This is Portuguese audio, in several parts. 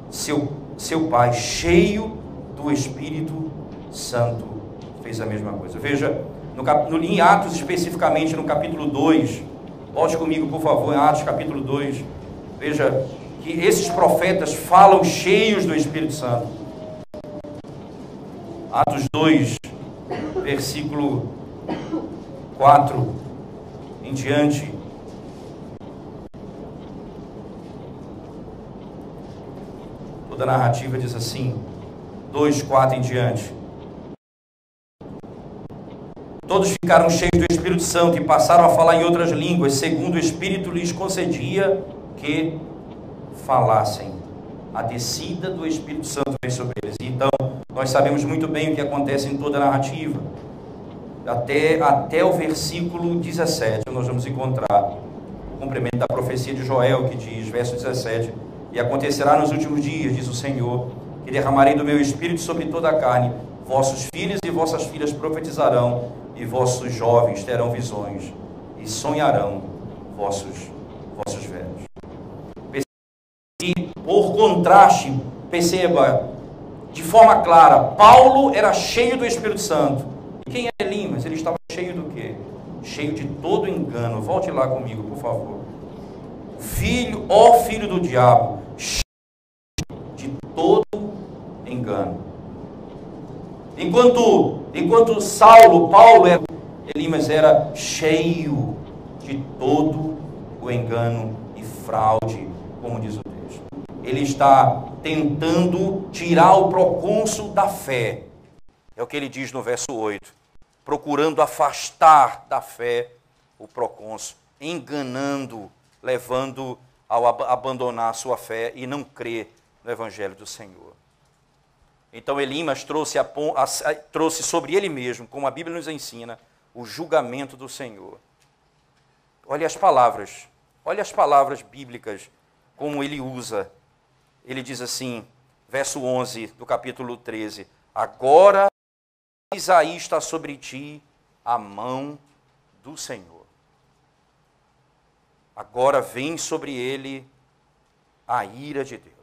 seu pai, cheio do Espírito Santo, fez a mesma coisa. Veja, em Atos, especificamente no capítulo 2, volte comigo, por favor, em Atos capítulo 2, veja que esses profetas falam cheios do Espírito Santo. Atos 2, versículo 4 em diante. Toda a narrativa diz assim, 2, 4 em diante. Todos ficaram cheios do Espírito Santo e passaram a falar em outras línguas, segundo o Espírito lhes concedia que falassem. A descida do Espírito Santo vem sobre eles. Então, nós sabemos muito bem o que acontece em toda a narrativa. Até o versículo 17, nós vamos encontrar o cumprimento da profecia de Joel, que diz, verso 17, e acontecerá nos últimos dias, diz o Senhor, que derramarei do meu Espírito sobre toda a carne, vossos filhos e vossas filhas profetizarão, e vossos jovens terão visões, e sonharão vossos velhos. E por contraste, perceba, de forma clara, Paulo era cheio do Espírito Santo. E quem é Elimas? Ele estava cheio do quê? Cheio de todo engano. Volte lá comigo, por favor. Filho do diabo, cheio de todo engano. Enquanto Elimas era cheio de todo o engano e fraude, como diz o texto. Ele está tentando tirar o procônsul da fé. É o que ele diz no verso 8. Procurando afastar da fé o procônsul, enganando, levando ao abandonar a sua fé e não crer no Evangelho do Senhor. Então Elimas trouxe sobre ele mesmo, como a Bíblia nos ensina, o julgamento do Senhor. Olha as palavras bíblicas, como ele usa. Ele diz assim, verso 11 do capítulo 13, agora Isaías está sobre ti a mão do Senhor. Agora vem sobre ele a ira de Deus.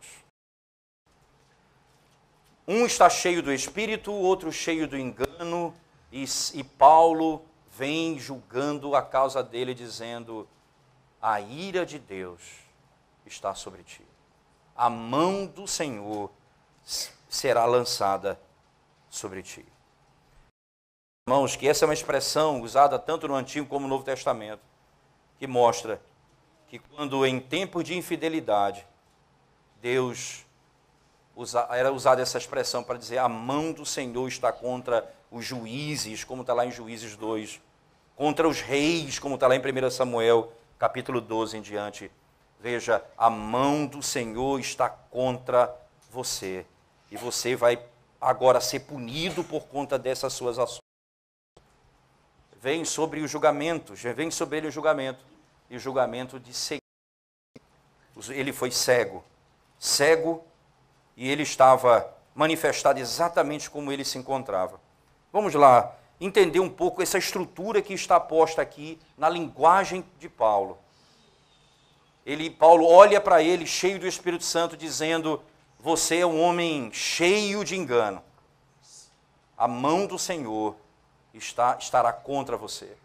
Um está cheio do Espírito, o outro cheio do engano, e Paulo vem julgando a causa dele, dizendo, a ira de Deus está sobre ti. A mão do Senhor será lançada sobre ti. Irmãos, que essa é uma expressão usada tanto no Antigo como no Novo Testamento, que mostra que quando em tempos de infidelidade, era usada essa expressão para dizer a mão do Senhor está contra os juízes, como está lá em Juízes 2, contra os reis, como está lá em 1 Samuel, capítulo 12 em diante. Veja, a mão do Senhor está contra você, e você vai agora ser punido por conta dessas suas ações. Vem sobre os julgamentos, vem sobre ele o julgamento, e o julgamento de cegueira. Ele foi cego, e ele estava manifestado exatamente como ele se encontrava. Vamos lá, entender um pouco essa estrutura que está posta aqui na linguagem de Paulo. Paulo olha para ele, cheio do Espírito Santo, dizendo, você é um homem cheio de engano. A mão do Senhor estará contra você.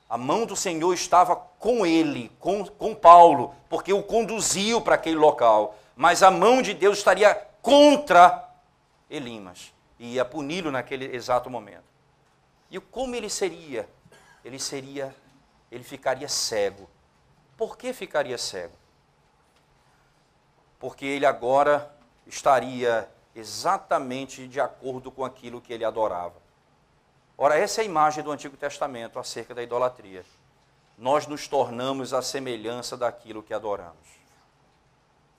A mão do Senhor estava com ele, com Paulo, porque o conduziu para aquele local. Mas a mão de Deus estaria contra Elimas e ia puni-lo naquele exato momento. E como ele seria? Ele ficaria cego. Por que ficaria cego? Porque ele agora estaria exatamente de acordo com aquilo que ele adorava. Ora, essa é a imagem do Antigo Testamento acerca da idolatria. Nós nos tornamos a semelhança daquilo que adoramos.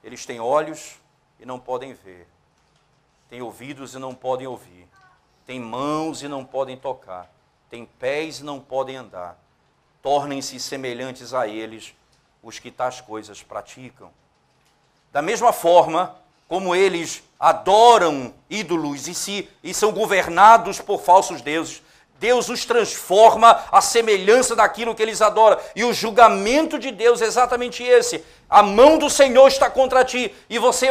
Eles têm olhos e não podem ver. Têm ouvidos e não podem ouvir. Têm mãos e não podem tocar. Têm pés e não podem andar. Tornem-se semelhantes a eles os que tais coisas praticam. Da mesma forma como eles adoram ídolos e são governados por falsos deuses, Deus os transforma à semelhança daquilo que eles adoram. E o julgamento de Deus é exatamente esse. A mão do Senhor está contra ti e você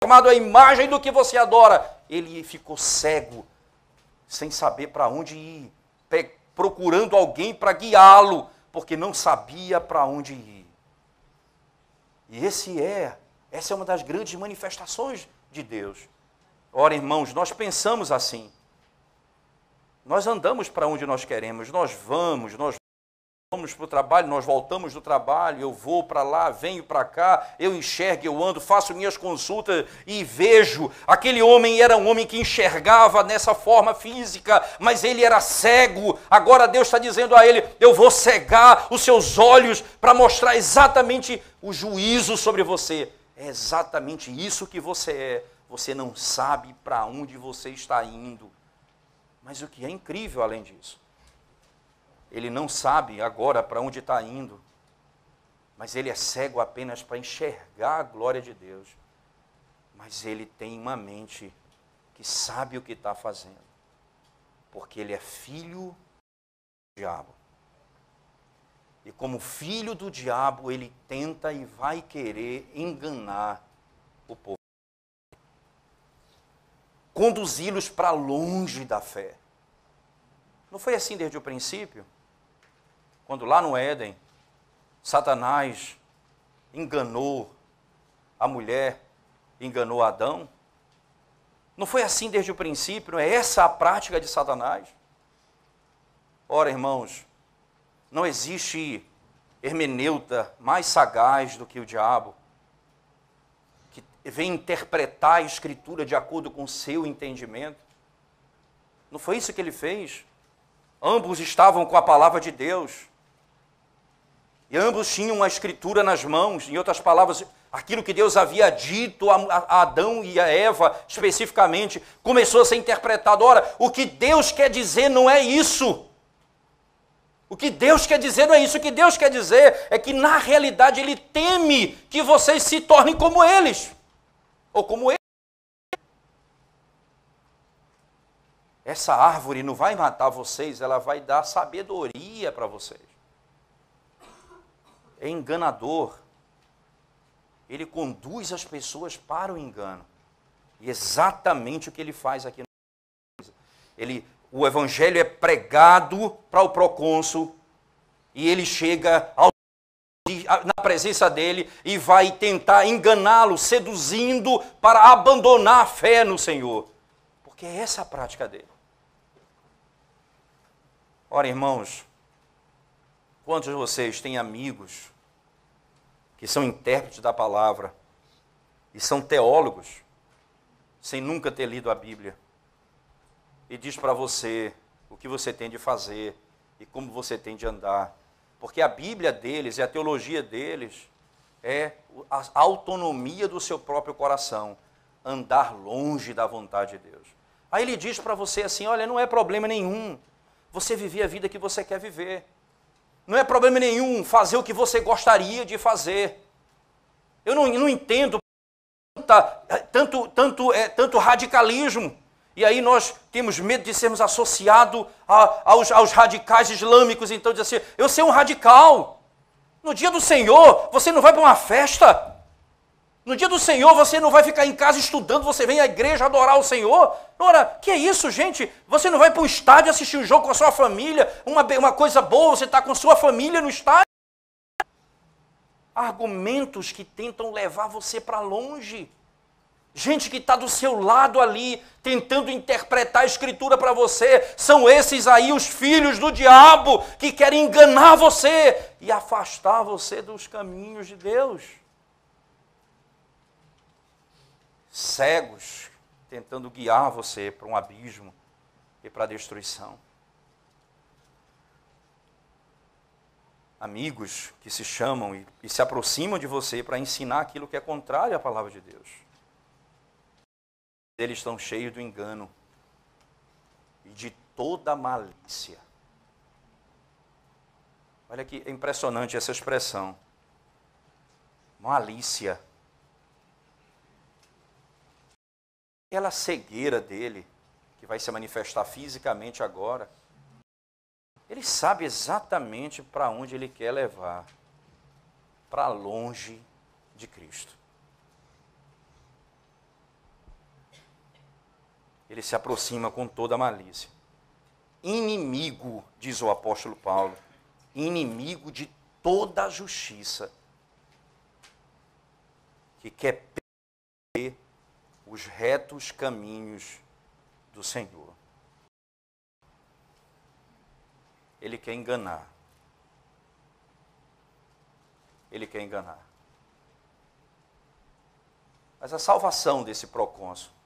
formado à imagem do que você adora. Ele ficou cego, sem saber para onde ir, procurando alguém para guiá-lo, porque não sabia para onde ir. E essa é uma das grandes manifestações de Deus. Ora, irmãos, nós pensamos assim. Nós andamos para onde nós queremos, nós vamos para o trabalho, nós voltamos do trabalho, eu vou para lá, venho para cá, eu enxergo, eu ando, faço minhas consultas e vejo. Aquele homem era um homem que enxergava nessa forma física, mas ele era cego. Agora Deus está dizendo a ele, eu vou cegar os seus olhos para mostrar exatamente o juízo sobre você. É exatamente isso que você é. Você não sabe para onde você está indo. Mas o que é incrível além disso, ele não sabe agora para onde está indo, mas ele é cego apenas para enxergar a glória de Deus. Mas ele tem uma mente que sabe o que está fazendo, porque ele é filho do diabo. E como filho do diabo, ele tenta e vai querer enganar o povo, conduzi-los para longe da fé. Não foi assim desde o princípio? Quando lá no Éden, Satanás enganou a mulher, enganou Adão? Não foi assim desde o princípio? Não é essa a prática de Satanás? Ora, irmãos, não existe hermeneuta mais sagaz do que o diabo, que vem interpretar a Escritura de acordo com o seu entendimento. Não foi isso que ele fez? Ambos estavam com a palavra de Deus. E ambos tinham a Escritura nas mãos. Em outras palavras, aquilo que Deus havia dito a Adão e a Eva, especificamente, começou a ser interpretado. Ora, o que Deus quer dizer não é isso. O que Deus quer dizer não é isso. O que Deus quer dizer é que, na realidade, Ele teme que vocês se tornem como eles. Ou como ele. Essa árvore não vai matar vocês, ela vai dar sabedoria para vocês. É enganador. Ele conduz as pessoas para o engano. E exatamente o que ele faz aqui. O evangelho é pregado para o procônsul e ele chega na presença dele e vai tentar enganá-lo, seduzindo para abandonar a fé no Senhor. Porque é essa a prática dele. Ora, irmãos, quantos de vocês têm amigos que são intérpretes da palavra e são teólogos, sem nunca ter lido a Bíblia, e diz para você o que você tem de fazer e como você tem de andar? Porque a Bíblia deles e a teologia deles é a autonomia do seu próprio coração, andar longe da vontade de Deus. Aí ele diz para você assim, olha, não é problema nenhum você viver a vida que você quer viver. Não é problema nenhum fazer o que você gostaria de fazer. Eu não entendo tanto radicalismo. E aí nós temos medo de sermos associados aos radicais islâmicos. Então diz assim, eu sou um radical. No dia do Senhor, você não vai para uma festa. No dia do Senhor, você não vai ficar em casa estudando, você vem à igreja adorar o Senhor. Ora, que é isso, gente? Você não vai para um estádio assistir um jogo com a sua família, uma coisa boa, você está com a sua família no estádio. Argumentos que tentam levar você para longe. Gente que está do seu lado ali, tentando interpretar a Escritura para você, são esses aí os filhos do diabo, que querem enganar você e afastar você dos caminhos de Deus. Cegos, tentando guiar você para um abismo e para a destruição. Amigos que se chamam e se aproximam de você para ensinar aquilo que é contrário à palavra de Deus. Eles estão cheios do engano e de toda malícia. Olha que é impressionante essa expressão. Malícia. Aquela cegueira dele, que vai se manifestar fisicamente agora, ele sabe exatamente para onde ele quer levar. Para longe de Cristo. ele se aproxima com toda a malícia. Inimigo, diz o apóstolo Paulo, inimigo de toda a justiça, que quer perder os retos caminhos do Senhor. Ele quer enganar. Ele quer enganar. Mas a salvação desse procônsul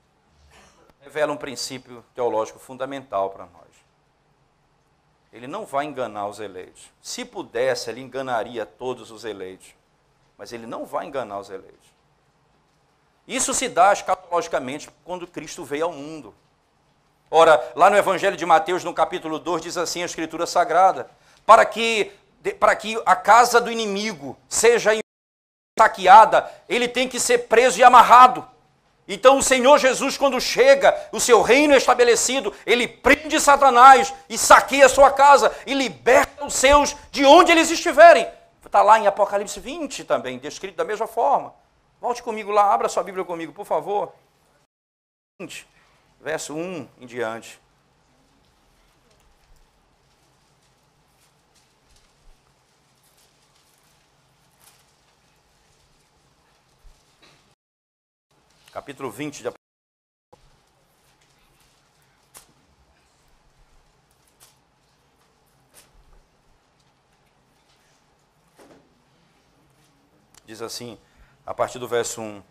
revela um princípio teológico fundamental para nós. Ele não vai enganar os eleitos. Se pudesse, ele enganaria todos os eleitos. Mas ele não vai enganar os eleitos. Isso se dá escatologicamente quando Cristo veio ao mundo. Ora, lá no Evangelho de Mateus, no capítulo 2, diz assim a Escritura Sagrada: para que a casa do inimigo seja saqueada, ele tem que ser preso e amarrado. Então o Senhor Jesus, quando chega, o seu reino é estabelecido, ele prende Satanás e saqueia a sua casa e liberta os seus de onde eles estiverem. Está lá em Apocalipse 20 também, descrito da mesma forma. Volte comigo lá, abra sua Bíblia comigo, por favor. 20, verso 1 em diante. Capítulo 20 de Apocalipse. Diz assim, a partir do verso 1.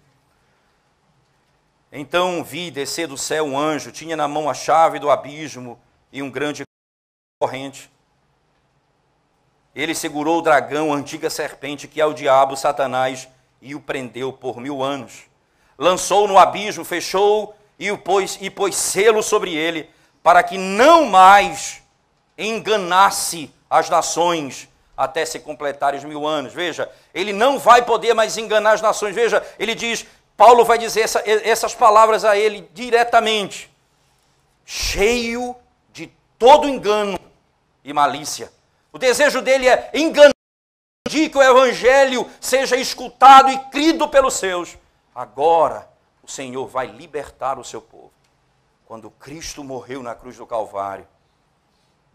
Então vi descer do céu um anjo, tinha na mão a chave do abismo e um grande corrente. Ele segurou o dragão, a antiga serpente, que é o diabo, Satanás, e o prendeu por 1000 anos. Lançou-o no abismo, fechou e pôs selo sobre ele, para que não mais enganasse as nações até se completarem os 1000 anos. Veja, ele não vai poder mais enganar as nações. Veja, ele diz, Paulo vai dizer essas palavras a ele diretamente. Cheio de todo engano e malícia. O desejo dele é enganar, que o evangelho seja escutado e crido pelos seus. Agora, o Senhor vai libertar o seu povo. Quando Cristo morreu na cruz do Calvário,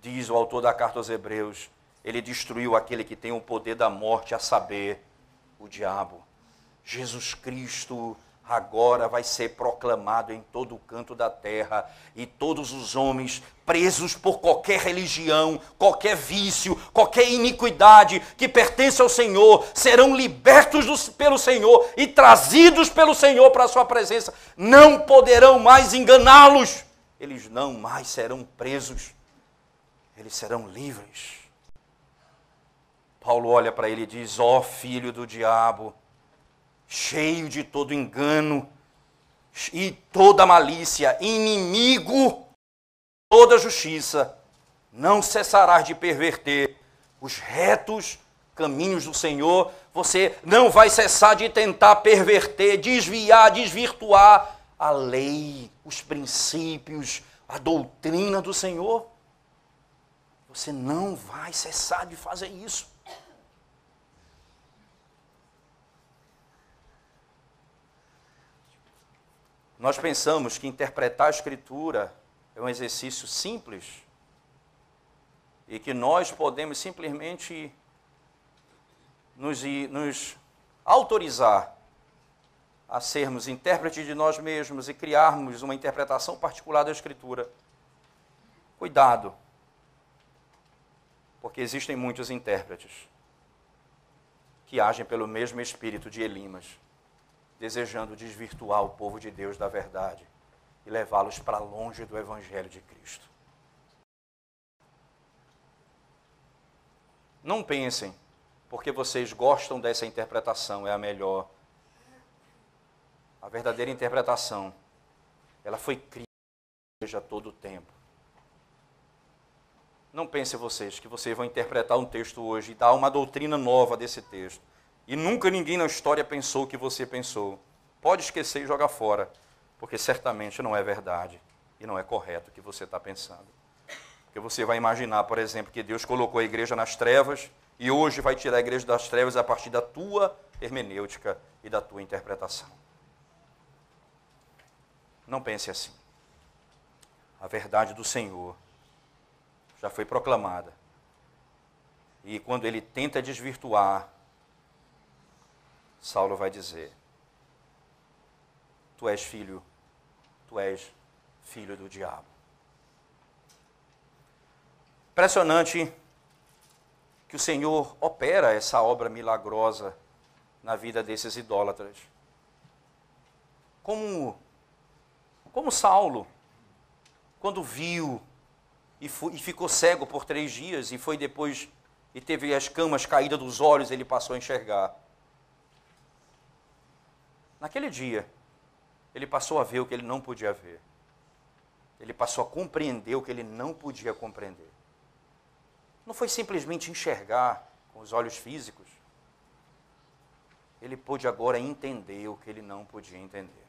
diz o autor da carta aos Hebreus, ele destruiu aquele que tem o poder da morte, a saber, o diabo. Jesus Cristo agora vai ser proclamado em todo o canto da terra, e todos os homens presos por qualquer religião, qualquer vício, qualquer iniquidade que pertence ao Senhor, serão libertos pelo Senhor e trazidos pelo Senhor para a sua presença. Não poderão mais enganá-los. Eles não mais serão presos. Eles serão livres. Paulo olha para ele e diz, ó filho do diabo, cheio de todo engano e toda malícia, inimigo de toda justiça, não cessarás de perverter os retos caminhos do Senhor. Você não vai cessar de tentar perverter, desviar, desvirtuar a lei, os princípios, a doutrina do Senhor. Você não vai cessar de fazer isso. Nós pensamos que interpretar a Escritura é um exercício simples e que nós podemos simplesmente nos autorizar a sermos intérpretes de nós mesmos e criarmos uma interpretação particular da Escritura. Cuidado, porque existem muitos intérpretes que agem pelo mesmo espírito de Elimas, desejando desvirtuar o povo de Deus da verdade e levá-los para longe do Evangelho de Cristo. Não pensem, porque vocês gostam dessa interpretação, é a melhor. A verdadeira interpretação, ela foi criada a todo o tempo. Não pensem vocês que vocês vão interpretar um texto hoje e dar uma doutrina nova desse texto. E nunca ninguém na história pensou o que você pensou. Pode esquecer e jogar fora, porque certamente não é verdade e não é correto o que você está pensando. Porque você vai imaginar, por exemplo, que Deus colocou a igreja nas trevas e hoje vai tirar a igreja das trevas a partir da tua hermenêutica e da tua interpretação. Não pense assim. A verdade do Senhor já foi proclamada. E quando ele tenta desvirtuar, Saulo vai dizer: tu és filho do diabo. Impressionante que o Senhor opera essa obra milagrosa na vida desses idólatras. Como Saulo, quando viu e ficou cego por 3 dias e foi depois e teve as camas caídas dos olhos, ele passou a enxergar. Naquele dia, ele passou a ver o que ele não podia ver. Ele passou a compreender o que ele não podia compreender. Não foi simplesmente enxergar com os olhos físicos. Ele pôde agora entender o que ele não podia entender.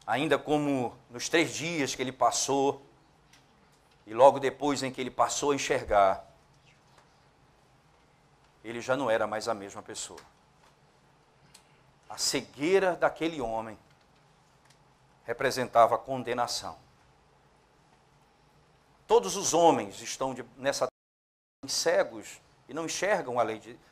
Ainda como nos 3 dias que ele passou, e logo depois em que ele passou a enxergar, ele já não era mais a mesma pessoa. A cegueira daquele homem representava a condenação. Todos os homens estão nessa cegos e não enxergam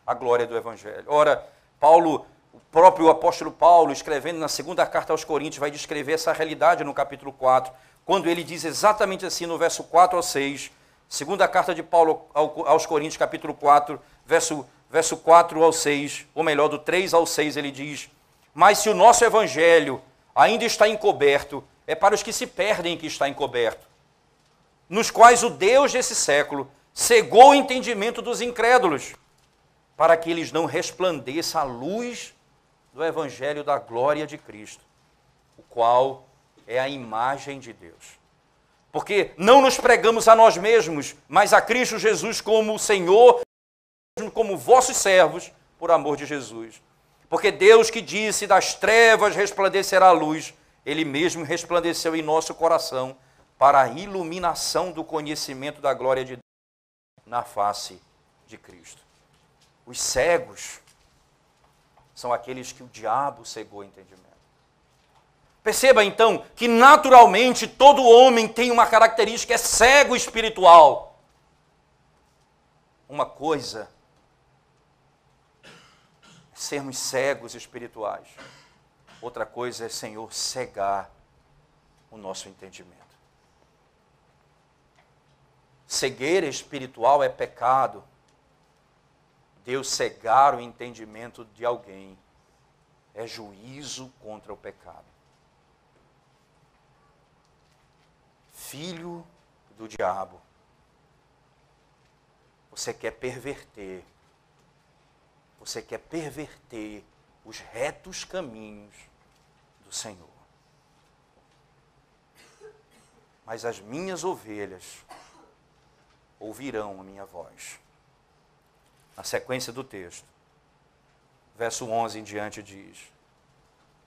a glória do Evangelho. Ora, Paulo, o próprio apóstolo Paulo, escrevendo na 2ª carta aos Coríntios, vai descrever essa realidade no capítulo 4, quando ele diz exatamente assim no verso 4 ao 6, 2ª carta de Paulo aos Coríntios, capítulo 4, verso 4 ao 6, ou melhor, do 3 ao 6, ele diz: mas se o nosso Evangelho ainda está encoberto, é para os que se perdem que está encoberto, nos quais o Deus desse século cegou o entendimento dos incrédulos, para que eles não resplandeça a luz do Evangelho da glória de Cristo, o qual é a imagem de Deus. Porque não nos pregamos a nós mesmos, mas a Cristo Jesus como Senhor, como vossos servos, por amor de Jesus. Porque Deus que disse, das trevas resplandecerá a luz, Ele mesmo resplandeceu em nosso coração, para a iluminação do conhecimento da glória de Deus na face de Cristo. Os cegos são aqueles que o diabo cegou o entendimento. Perceba então que naturalmente todo homem tem uma característica, é cego espiritual. Uma coisa é sermos cegos espirituais. Outra coisa é, Senhor, cegar o nosso entendimento. Cegueira espiritual é pecado. Deus cegar o entendimento de alguém é juízo contra o pecado. Filho do diabo, você quer perverter os retos caminhos do Senhor. Mas as minhas ovelhas ouvirão a minha voz. Na sequência do texto, verso 11 em diante diz: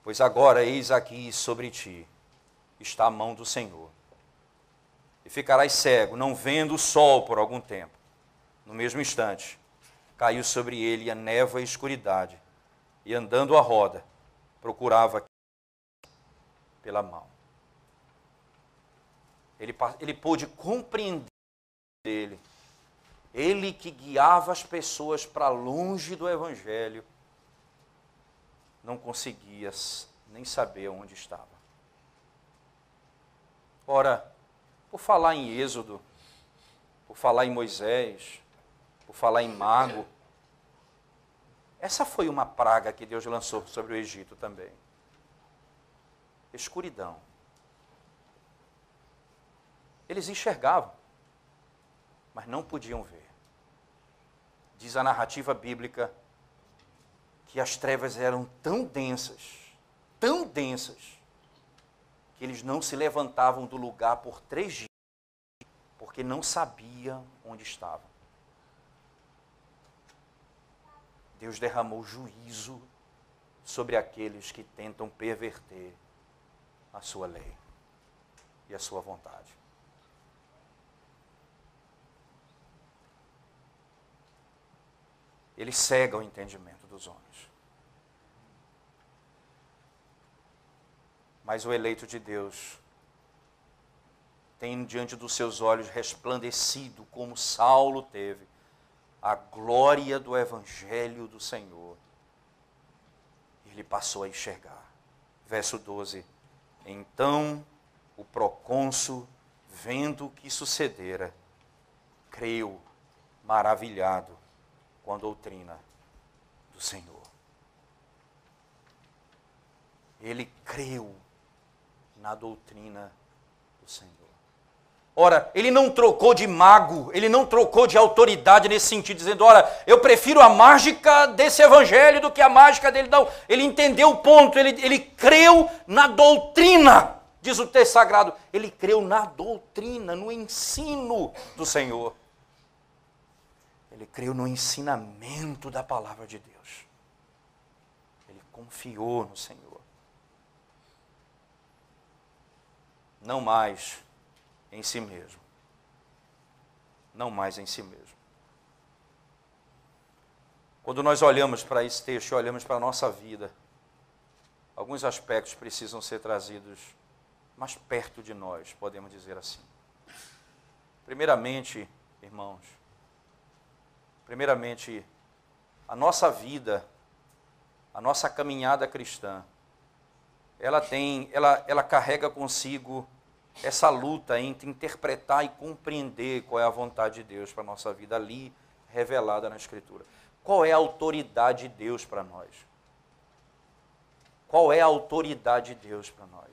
pois agora eis aqui sobre ti está a mão do Senhor, e ficarás cego, não vendo o sol por algum tempo. No mesmo instante, caiu sobre ele a névoa e a escuridade, e andando à roda, procurava pela mão. Ele pôde compreender dele. Ele que guiava as pessoas para longe do Evangelho, não conseguia nem saber onde estava. Ora, por falar em Êxodo, por falar em Moisés, por falar em Mago, essa foi uma praga que Deus lançou sobre o Egito também. Escuridão. Eles enxergavam, mas não podiam ver. Diz a narrativa bíblica que as trevas eram tão densas, que eles não se levantavam do lugar por 3 dias, porque não sabiam onde estavam. Deus derramou juízo sobre aqueles que tentam perverter a sua lei e a sua vontade. Ele cega o entendimento dos homens. Mas o eleito de Deus tem diante dos seus olhos resplandecido, como Saulo teve, a glória do Evangelho do Senhor. Ele passou a enxergar. Verso 12. Então o procônsul, vendo o que sucedera, creu, maravilhado com a doutrina do Senhor. Ele creu na doutrina do Senhor. Ora, ele não trocou de mago, ele não trocou de autoridade nesse sentido, dizendo, ora, eu prefiro a mágica desse evangelho do que a mágica dele. Não, ele entendeu o ponto, ele creu na doutrina, diz o texto sagrado. Ele creu na doutrina, no ensino do Senhor. Ele creu no ensinamento da palavra de Deus. Ele confiou no Senhor. Não mais em si mesmo. Não mais em si mesmo. Quando nós olhamos para esse texto, olhamos para a nossa vida, alguns aspectos precisam ser trazidos mais perto de nós, podemos dizer assim. Primeiramente, irmãos, a nossa vida, a nossa caminhada cristã, ela carrega consigo essa luta entre interpretar e compreender qual é a vontade de Deus para a nossa vida ali, revelada na Escritura. Qual é a autoridade de Deus para nós? Qual é a autoridade de Deus para nós?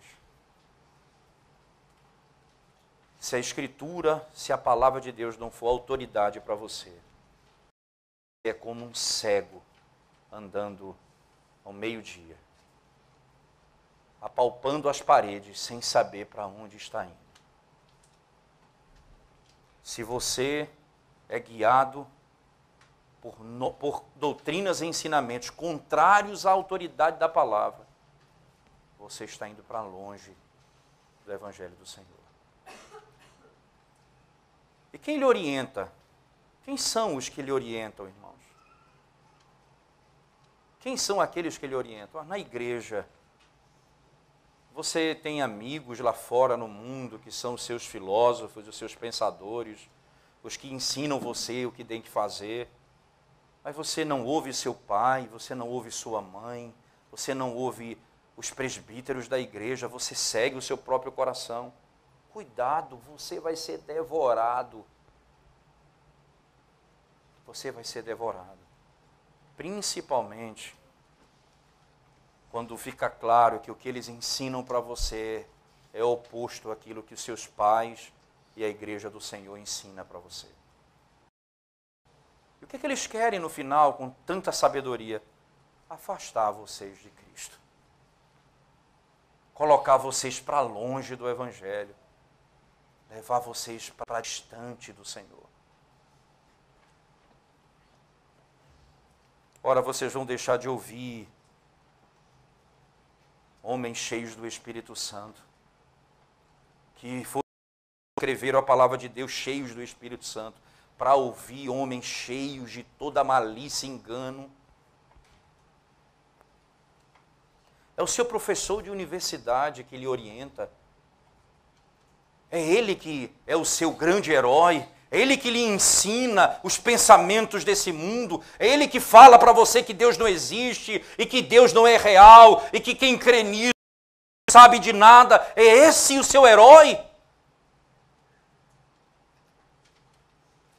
Se a Escritura, se a palavra de Deus não for autoridade para você, é como um cego andando ao meio-dia, apalpando as paredes sem saber para onde está indo. Se você é guiado por doutrinas e ensinamentos contrários à autoridade da palavra, você está indo para longe do Evangelho do Senhor. E quem lhe orienta? Quem são os que lhe orientam, irmãos? Quem são aqueles que lhe orientam? Na igreja. Você tem amigos lá fora no mundo que são os seus filósofos, os seus pensadores, os que ensinam você o que tem que fazer. Mas você não ouve seu pai, você não ouve sua mãe, você não ouve os presbíteros da igreja, você segue o seu próprio coração. Cuidado, você vai ser devorado. Você vai ser devorado. Principalmente quando fica claro que o que eles ensinam para você é oposto àquilo que os seus pais e a igreja do Senhor ensina para você. E o que eles querem no final, com tanta sabedoria? Afastar vocês de Cristo. Colocar vocês para longe do Evangelho. Levar vocês para distante do Senhor. Ora, vocês vão deixar de ouvir homens cheios do Espírito Santo, que escreveram a palavra de Deus cheios do Espírito Santo, para ouvir homens cheios de toda malícia e engano. É o seu professor de universidade que lhe orienta. É ele que é o seu grande herói. É ele que lhe ensina os pensamentos desse mundo. É ele que fala para você que Deus não existe e que Deus não é real e que quem crê nisso não sabe de nada. É esse o seu herói?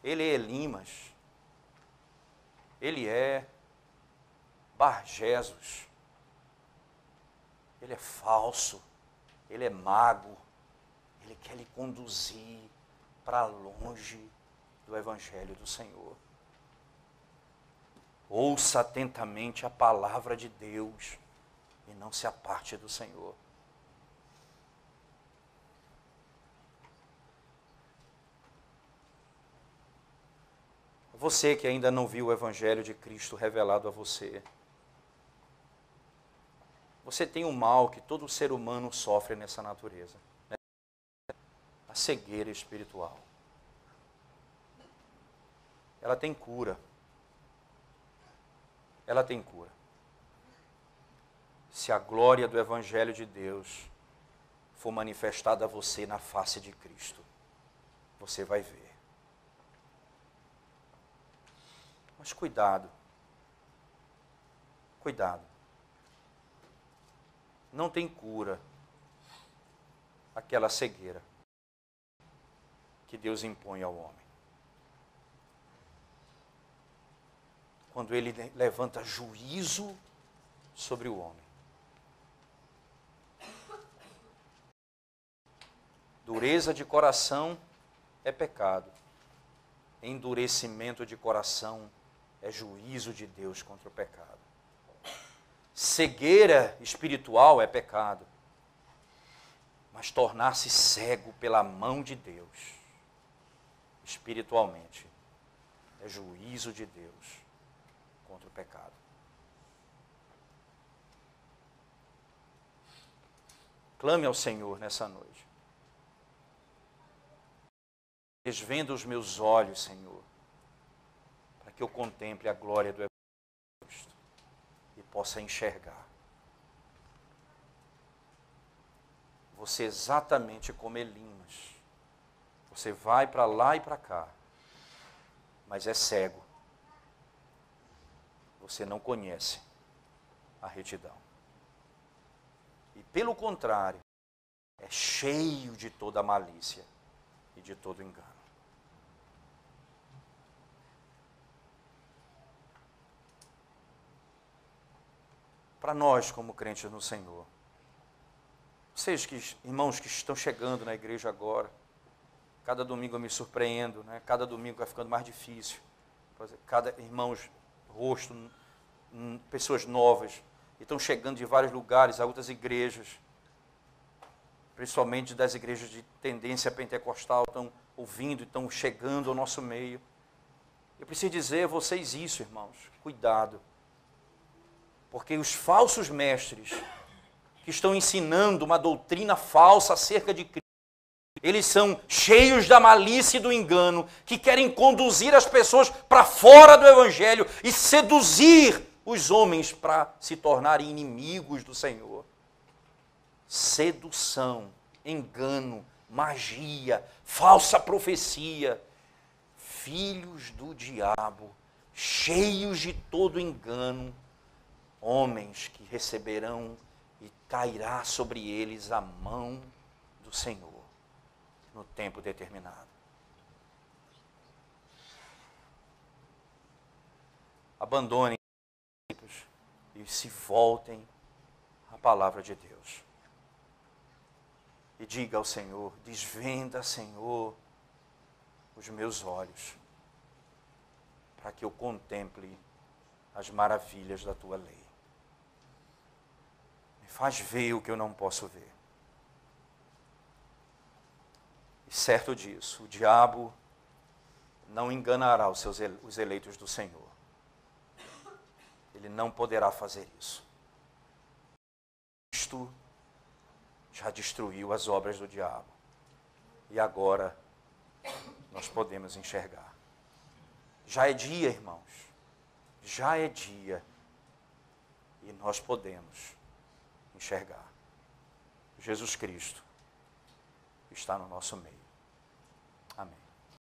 Ele é Elimas. Ele é Bar-Jesus. Ele é falso. Ele é mago. Ele quer lhe conduzir para longe do Evangelho do Senhor. Ouça atentamente a palavra de Deus e não se aparte do Senhor. Você que ainda não viu o Evangelho de Cristo revelado a você, você tem um mal que todo ser humano sofre nessa natureza. A cegueira espiritual. Ela tem cura. Ela tem cura. Se a glória do Evangelho de Deus for manifestada a você na face de Cristo, você vai ver. Mas cuidado. Cuidado. Não tem cura aquela cegueira que Deus impõe ao homem. Quando Ele levanta juízo sobre o homem. Dureza de coração é pecado. Endurecimento de coração é juízo de Deus contra o pecado. Cegueira espiritual é pecado. Mas tornar-se cego pela mão de Deus, espiritualmente, é juízo de Deus contra o pecado. Clame ao Senhor nessa noite. Desvenda os meus olhos, Senhor, para que eu contemple a glória do Evangelho e possa enxergar você exatamente como Elimas. Você vai para lá e para cá, mas é cego. Você não conhece a retidão. E pelo contrário, é cheio de toda malícia e de todo engano. Para nós, como crentes no Senhor, vocês irmãos que estão chegando na igreja agora, cada domingo eu me surpreendo, né? Cada domingo vai ficando mais difícil. Cada irmãos, rosto, pessoas novas, e estão chegando de vários lugares, a outras igrejas, principalmente das igrejas de tendência pentecostal, estão ouvindo e estão chegando ao nosso meio. Eu preciso dizer a vocês isso, irmãos, cuidado. Porque os falsos mestres que estão ensinando uma doutrina falsa acerca de Cristo, eles são cheios da malícia e do engano, que querem conduzir as pessoas para fora do Evangelho e seduzir os homens para se tornarem inimigos do Senhor. Sedução, engano, magia, falsa profecia, filhos do diabo, cheios de todo engano, homens que receberão e cairá sobre eles a mão do Senhor no tempo determinado. Abandonem e se voltem à palavra de Deus. E diga ao Senhor: desvenda, Senhor, os meus olhos, para que eu contemple as maravilhas da tua lei. Me faz ver o que eu não posso ver. E certo disso, o diabo não enganará os eleitos do Senhor. Ele não poderá fazer isso. Cristo já destruiu as obras do diabo. E agora nós podemos enxergar. Já é dia, irmãos. Já é dia. E nós podemos enxergar. Jesus Cristo está no nosso meio.